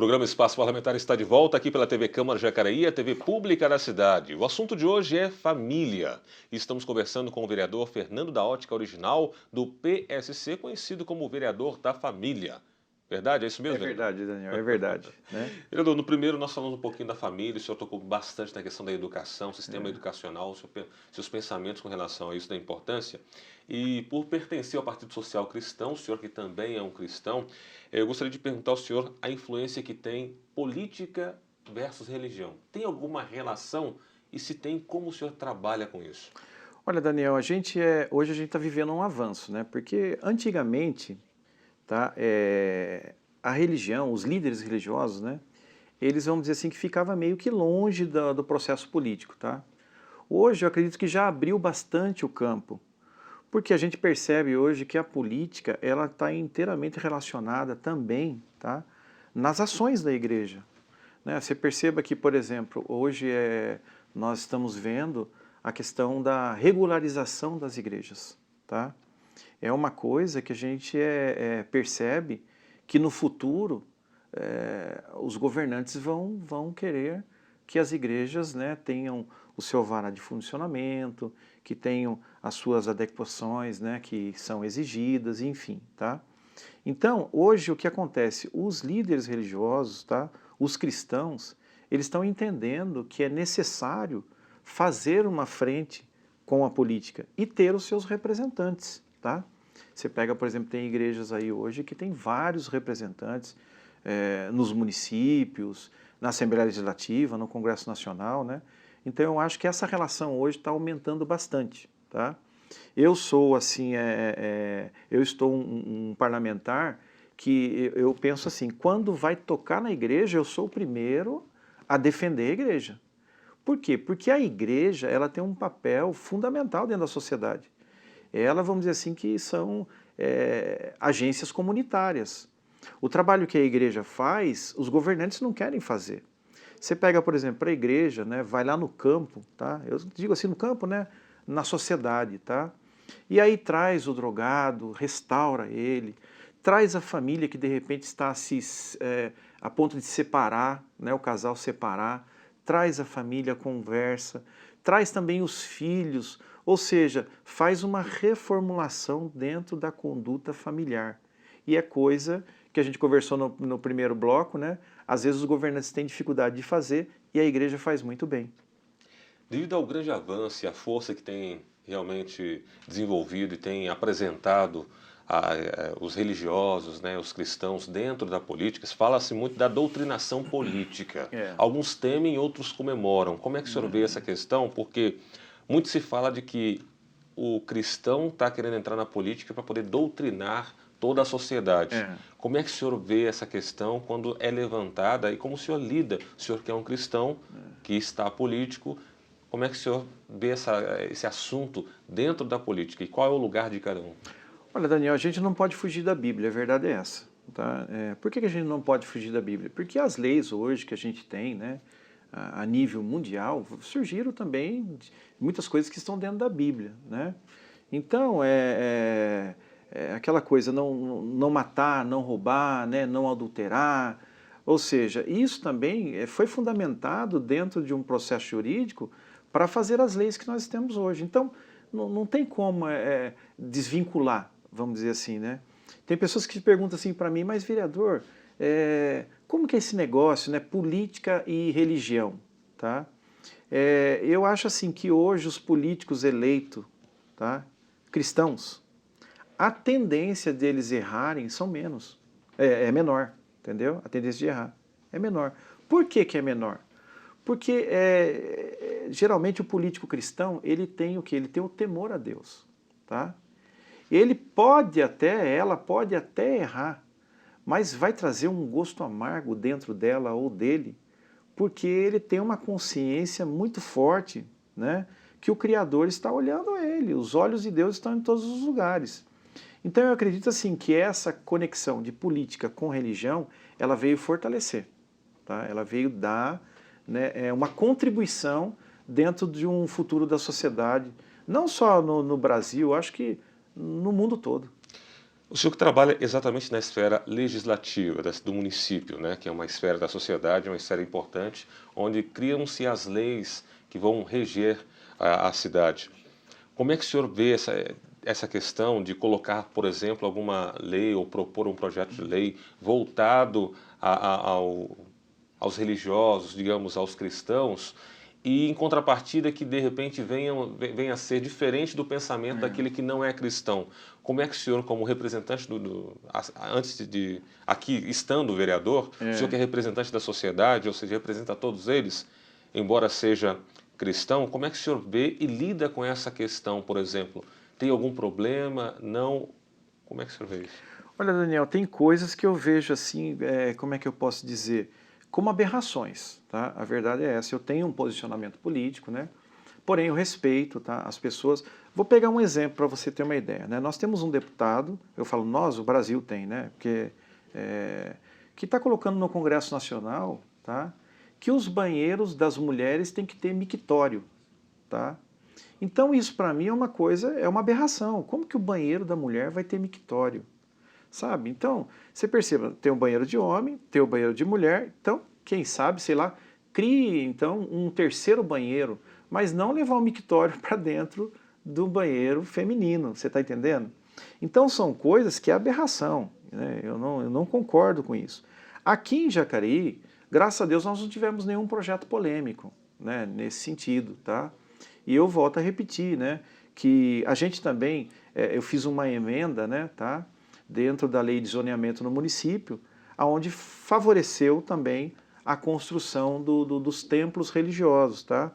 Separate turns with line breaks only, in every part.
programa Espaço Parlamentar está de volta aqui pela TV Câmara Jacareí, a TV pública da cidade. O assunto de hoje é família. Estamos conversando com o vereador Fernando da Ótica Original, do PSC, conhecido como vereador da família. Verdade? É isso mesmo,
É
vereador?
verdade, Daniel, é verdade, né?
Vereador, no primeiro nós falamos um pouquinho da família, o senhor tocou bastante na questão da educação, sistema educacional, seus pensamentos com relação a isso, da importância. E por pertencer ao Partido Social Cristão, o senhor que também é um cristão, eu gostaria de perguntar ao senhor a influência que tem política versus religião. Tem alguma relação? E se tem, como o senhor trabalha com isso?
Olha, Daniel, hoje a gente está vivendo um avanço, né? Porque antigamente, tá, a religião, os líderes religiosos, né? Eles, vamos dizer assim, que ficava meio que longe do processo político, tá? Hoje eu acredito que já abriu bastante o campo, porque a gente percebe hoje que a política, ela está inteiramente relacionada também, tá, nas ações da igreja, né? Você perceba que, por exemplo, hoje nós estamos vendo a questão da regularização das igrejas, tá? É uma coisa que a gente percebe que no futuro os governantes vão querer que as igrejas, né, tenham o seu vara de funcionamento, que tenham as suas adequações, né, que são exigidas, enfim, tá? Então, hoje o que acontece? Os líderes religiosos, tá, os cristãos, eles estão entendendo que é necessário fazer uma frente com a política e ter os seus representantes, tá? Você pega, por exemplo, tem igrejas aí hoje que tem vários representantes nos municípios, na Assembleia Legislativa, no Congresso Nacional, né? Então eu acho que essa relação hoje está aumentando bastante, tá? Eu sou assim, eu estou um parlamentar que eu penso assim, quando vai tocar na igreja, eu sou o primeiro a defender a igreja. Por quê? Porque a igreja, ela tem um papel fundamental dentro da sociedade. Ela, vamos dizer assim, que são agências comunitárias. O trabalho que a igreja faz, os governantes não querem fazer. Você pega, por exemplo, para a igreja, né, vai lá no campo, tá? Eu digo assim, no campo, né, na sociedade, tá? E aí traz o drogado, restaura ele, traz a família que de repente está a ponto de separar, né, o casal separar, traz a família, conversa, traz também os filhos, ou seja, faz uma reformulação dentro da conduta familiar. E é coisa que a gente conversou no primeiro bloco, né? Às vezes os governantes têm dificuldade de fazer e a igreja faz muito bem.
Devido ao grande avanço e à força que tem realmente desenvolvido e tem apresentado os religiosos, né, os cristãos dentro da política, fala-se muito da doutrinação política.
É.
Alguns temem, outros comemoram. Como é que o senhor vê essa questão? Porque muito se fala de que o cristão está querendo entrar na política para poder doutrinar toda a sociedade.
É.
Como é que o senhor vê essa questão quando é levantada e como o senhor lida? O senhor que é um cristão, que está político, como é que o senhor vê esse assunto dentro da política e qual é o lugar de cada um?
Olha, Daniel, a gente não pode fugir da Bíblia, a verdade é essa. Tá? Por que a gente não pode fugir da Bíblia? Porque as leis hoje que a gente tem, né, a nível mundial, surgiram também de muitas coisas que estão dentro da Bíblia, né? Então, aquela coisa, não matar, não roubar, né, não adulterar, ou seja, isso também foi fundamentado dentro de um processo jurídico para fazer as leis que nós temos hoje. Então, não tem como desvincular, vamos dizer assim, né? Tem pessoas que perguntam assim para mim, mas vereador, como que é esse negócio, né, política e religião, tá? Eu acho assim que hoje os políticos eleitos, tá, cristãos, a tendência deles errarem são é menor, entendeu? A tendência de errar é menor. Por que que é menor? Porque geralmente o político cristão, ele tem o quê? Ele tem o temor a Deus, tá? Ela pode até errar, mas vai trazer um gosto amargo dentro dela ou dele, porque ele tem uma consciência muito forte, né, que o Criador está olhando ele, os olhos de Deus estão em todos os lugares. Então eu acredito assim que essa conexão de política com religião, ela veio fortalecer, tá? Ela veio dar, né, uma contribuição dentro de um futuro da sociedade, não só no Brasil, acho que no mundo todo.
O senhor que trabalha exatamente na esfera legislativa do município, né, que é uma esfera da sociedade, uma esfera importante, onde criam-se as leis que vão reger a cidade. Como é que o senhor vê essa questão de colocar, por exemplo, alguma lei ou propor um projeto de lei voltado aos religiosos, digamos, aos cristãos, e em contrapartida que de repente venha a ser diferente do pensamento daquele que não é cristão? Como é que o senhor, como representante antes de aqui estando vereador, o senhor que é representante da sociedade, ou seja, representa todos eles, embora seja cristão, como é que o senhor vê e lida com essa questão, por exemplo? Tem algum problema? Não? Como é que o senhor vê isso?
Olha, Daniel, tem coisas que eu vejo assim, como é que eu posso dizer? Como aberrações, tá? A verdade é essa. Eu tenho um posicionamento político, né? Porém, eu respeito, tá? As pessoas. Vou pegar um exemplo para você ter uma ideia, né? Nós temos um deputado, eu falo nós, o Brasil tem, né? Porque que está colocando no Congresso Nacional, tá? Que os banheiros das mulheres têm que ter mictório, tá? Então isso para mim é uma coisa, é uma aberração. Como que o banheiro da mulher vai ter mictório? Sabe? Então, você perceba, tem um banheiro de homem, tem o banheiro de mulher, então, quem sabe, sei lá, crie então um terceiro banheiro, mas não levar o mictório para dentro do banheiro feminino, você está entendendo? Então são coisas que é aberração, né? Eu não concordo com isso. Aqui em Jacareí, graças a Deus, nós não tivemos nenhum projeto polêmico, né, nesse sentido, tá? E eu volto a repetir, né, que a gente também, eu fiz uma emenda, né, tá, dentro da lei de zoneamento no município, aonde favoreceu também a construção dos templos religiosos, tá?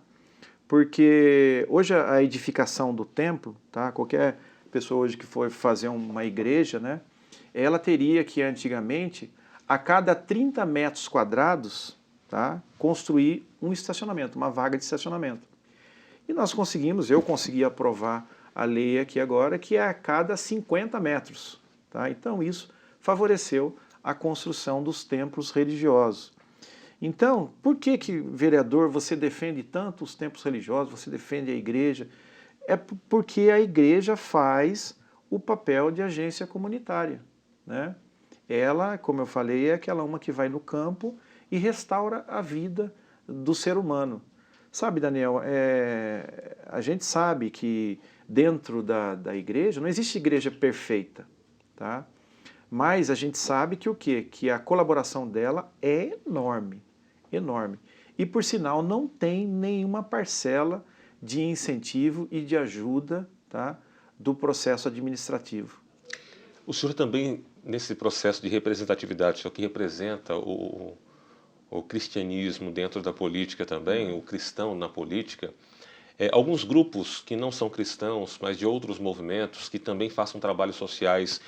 Porque hoje a edificação do templo, tá? Qualquer pessoa hoje que for fazer uma igreja, né? Ela teria que antigamente, a cada 30 metros quadrados, tá? Construir um estacionamento, uma vaga de estacionamento. E nós conseguimos, eu consegui aprovar a lei aqui agora, que é a cada 50 metros. Tá? Então isso favoreceu a construção dos templos religiosos. Então, por que, vereador, você defende tanto os templos religiosos, você defende a igreja? É porque a igreja faz o papel de agência comunitária, né? Ela, como eu falei, é aquela uma que vai no campo e restaura a vida do ser humano. Sabe, Daniel, a gente sabe que dentro da igreja, não existe igreja perfeita, tá? Mas a gente sabe que o quê? Que a colaboração dela é enorme, enorme. E, por sinal, não tem nenhuma parcela de incentivo e de ajuda, tá, do processo administrativo.
O senhor também, nesse processo de representatividade, o senhor que representa o cristianismo dentro da política também, o cristão na política, alguns grupos que não são cristãos, mas de outros movimentos, que também façam trabalhos sociais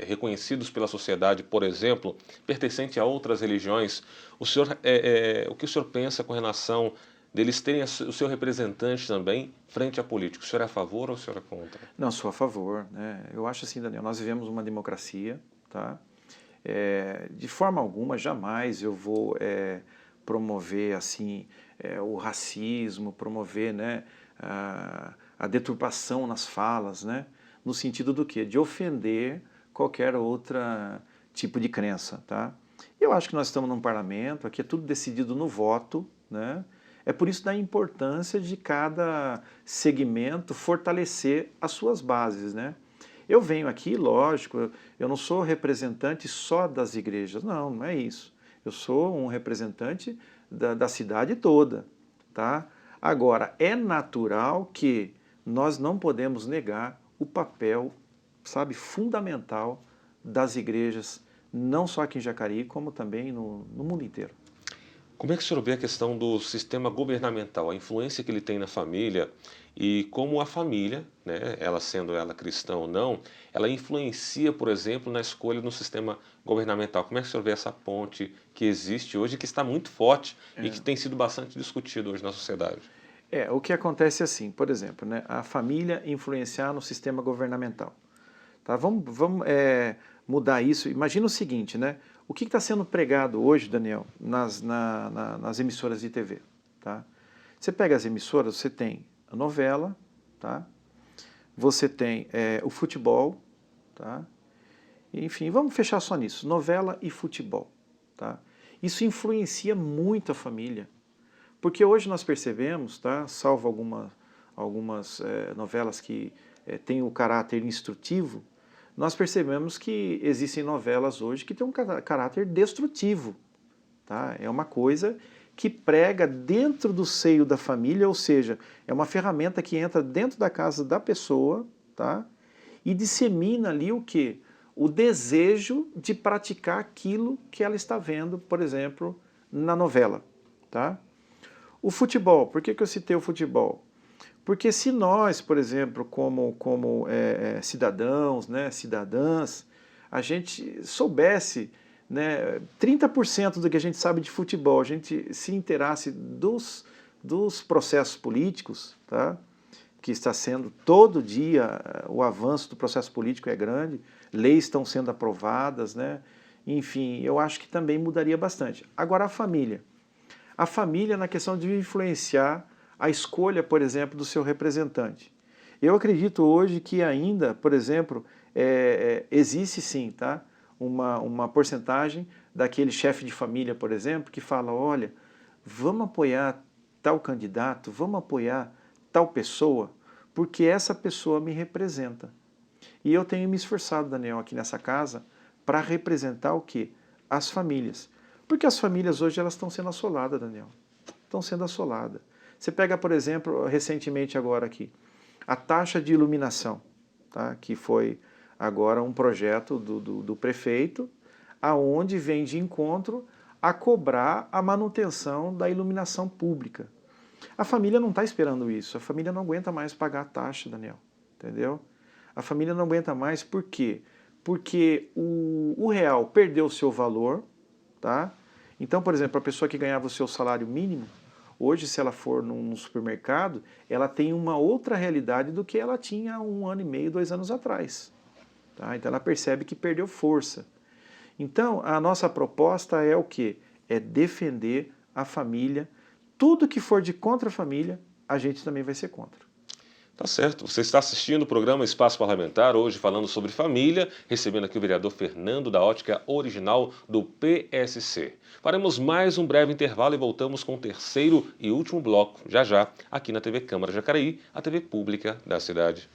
reconhecidos pela sociedade, por exemplo, pertencente a outras religiões, o que o senhor pensa com relação deles terem o seu representante também frente à política? O senhor é a favor ou o senhor é contra?
Não, sou a favor, né? Eu acho assim, Daniel, nós vivemos uma democracia, tá? De forma alguma, jamais eu vou promover assim o racismo, promover, né, a deturpação nas falas, né, no sentido do quê? De ofender qualquer outra tipo de crença, tá? Eu acho que nós estamos num parlamento, aqui é tudo decidido no voto, né? É por isso da importância de cada segmento fortalecer as suas bases, né? Eu venho aqui, lógico, eu não sou representante só das igrejas, não é isso. Eu sou um representante da cidade toda, tá? Agora, é natural que nós não podemos negar o papel, sabe, fundamental das igrejas, não só aqui em Jacareí, como também no mundo inteiro.
Como é que o senhor vê a questão do sistema governamental, a influência que ele tem na família e como a família, né, ela sendo ela cristã ou não, ela influencia, por exemplo, na escolha no sistema governamental? Como é que o senhor vê essa ponte que existe hoje, que está muito forte e que tem sido bastante discutido hoje na sociedade?
O que acontece é assim, por exemplo, né, a família influenciar no sistema governamental. Tá? Vamos mudar isso. Imagina o seguinte, né? O que está sendo pregado hoje, Daniel, nas emissoras de TV? Tá? Você pega as emissoras, você tem a novela, tá? Você tem o futebol, tá? Enfim, vamos fechar só nisso, novela e futebol, tá? Isso influencia muito a família, porque hoje nós percebemos, tá? Salvo algumas novelas que têm o caráter instrutivo, nós percebemos que existem novelas hoje que têm um caráter destrutivo, tá? É uma coisa que prega dentro do seio da família, ou seja, é uma ferramenta que entra dentro da casa da pessoa, tá? E dissemina ali o quê? O desejo de praticar aquilo que ela está vendo, por exemplo, na novela, tá? O futebol, por que eu citei o futebol? Porque se nós, por exemplo, como cidadãos, né, cidadãs, a gente soubesse, né, 30% do que a gente sabe de futebol, a gente se inteirasse dos processos políticos, tá? Que está sendo todo dia, o avanço do processo político é grande, leis estão sendo aprovadas, né? Enfim, eu acho que também mudaria bastante. Agora, a família na questão de influenciar a escolha, por exemplo, do seu representante. Eu acredito hoje que ainda, por exemplo, existe sim, tá? Uma porcentagem daquele chefe de família, por exemplo, que fala, olha, vamos apoiar tal candidato, vamos apoiar tal pessoa, porque essa pessoa me representa. E eu tenho me esforçado, Daniel, aqui nessa casa, para representar o quê? As famílias. Porque as famílias hoje elas estão sendo assoladas, Daniel. Estão sendo assoladas. Você pega, por exemplo, recentemente agora aqui, a taxa de iluminação, tá? Que foi agora um projeto do prefeito, aonde vem de encontro a cobrar a manutenção da iluminação pública. A família não está esperando isso, a família não aguenta mais pagar a taxa, Daniel, entendeu? A família não aguenta mais, por quê? Porque o real perdeu o seu valor, tá? Então, por exemplo, a pessoa que ganhava o seu salário mínimo, hoje, se ela for num supermercado, ela tem uma outra realidade do que ela tinha 1 ano e meio, 2 anos atrás. Tá? Então, ela percebe que perdeu força. Então, a nossa proposta é o quê? É defender a família. Tudo que for de contra a família, a gente também vai ser contra.
Tá certo. Você está assistindo o programa Espaço Parlamentar, hoje falando sobre família, recebendo aqui o vereador Fernando da Ótica Original do PSC. Faremos mais um breve intervalo e voltamos com o terceiro e último bloco, já já, aqui na TV Câmara Jacareí, a TV pública da cidade.